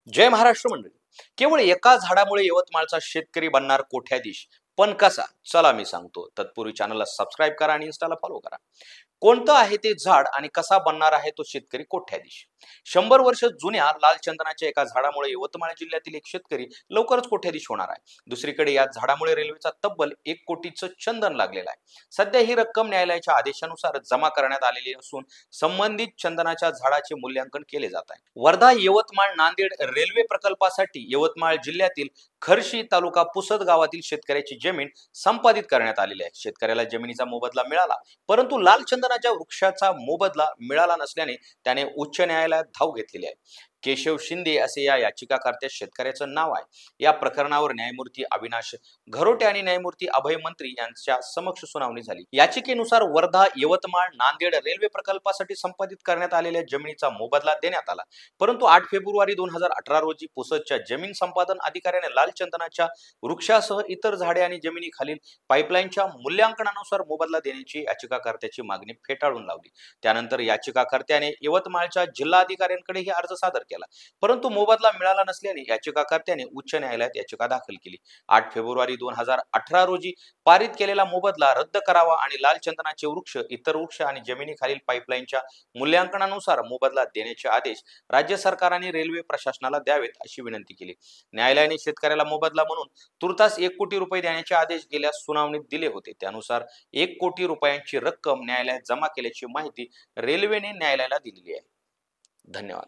जय महाराष्ट्र मंडळी. केवळ एका झाडामुळे यवतमाळचा शेतकरी बनणार कोट्याधीश, पण कसा? चला मी सांगतो. तत्पूर्वी चॅनलला सबस्क्राईब करा आणि इन्स्टाला फॉलो करा. कोणतं आहे ते झाड आणि कसा बनणार आहे तो शेतकरी कोट्याधीश? 100 वर्ष जुन्या लाल चंदनाच्या एका झाडामुळे यवतमाळ जिल्ह्यातील एक शेतकरी लवकरच कोट्याधीश होणार आहे. दुसरीकडे या झाडामुळे रेल्वेचा तब्बल 1 कोटीचं चंदन लागलेलं आहे. सध्या ही रक्कम न्यायालयाच्या आदेशानुसार जमा करण्यात आलेली असून संबंधित चंदनाच्या झाडाचे मूल्यांकन केले जात आहे. वर्धा यवतमाळ नांदेड रेल्वे प्रकल्पासाठी यवतमाळ जिल्ह्यातील खर्शी तालुका पुसद गावातील शेतकऱ्याची जमीन संपादित करण्यात आलेली आहे. शेतकऱ्याला जमिनीचा मोबदला मिळाला, परंतु लाल चंदनाच्या वृक्षाचा मोबदला मिळाला नसल्याने त्याने उच्च न्यायालयात धाव घेतलेली आहे. केशव शिंदे असे या याचिकाकर्त्या शेतकऱ्याचं नाव आहे. या प्रकरणावर न्यायमूर्ती अविनाश घरोटे आणि न्यायमूर्ती अभय मंत्री यांच्या समक्ष सुनावणी झाली. याचिकेनुसार वर्धा यवतमाळ नांदेड रेल्वे प्रकल्पासाठी संपादित करण्यात आलेल्या जमिनीचा मोबदला देण्यात आला, परंतु 8 फेब्रुवारी 2018 रोजी पुसदच्या जमीन संपादन अधिकाऱ्याने लाल चंदनाच्या वृक्षासह इतर झाडे आणि जमिनीखालील पाईपलाईनच्या मूल्यांकनानुसार मोबदला देण्याची याचिकाकर्त्याची मागणी फेटाळून लावली. त्यानंतर याचिकाकर्त्याने यवतमाळच्या जिल्हाधिकाऱ्यांकडेही अर्ज सादर केला, परंतु मोबदला मिळाला नसल्याने याचिकाकर्त्याने उच्च न्यायालयात याचिका दाखल केली. 8 फेब्रुवारी 2018 रोजी पारित केलेला मोबदला रद्द करावा आणि लाल चंदनाचे वृक्ष, इतर वृक्ष आणि जमिनीखालील पाईपलाईनच्या मूल्यांकनानुसार मोबदला देण्याचे आदेश राज्य सरकारने रेल्वे प्रशासनाला द्यावेत अशी विनंती केली. न्यायालयाने शेतकऱ्याला मोबदला म्हणून तुर्तास 1 कोटी रुपये देण्याचे आदेश गेल्या सुनावणीत दिले होते. त्यानुसार 1 कोटी रुपयांची रक्कम न्यायालयात जमा केल्याची माहिती रेल्वेने न्यायालयाला दिलेली आहे. धन्यवाद.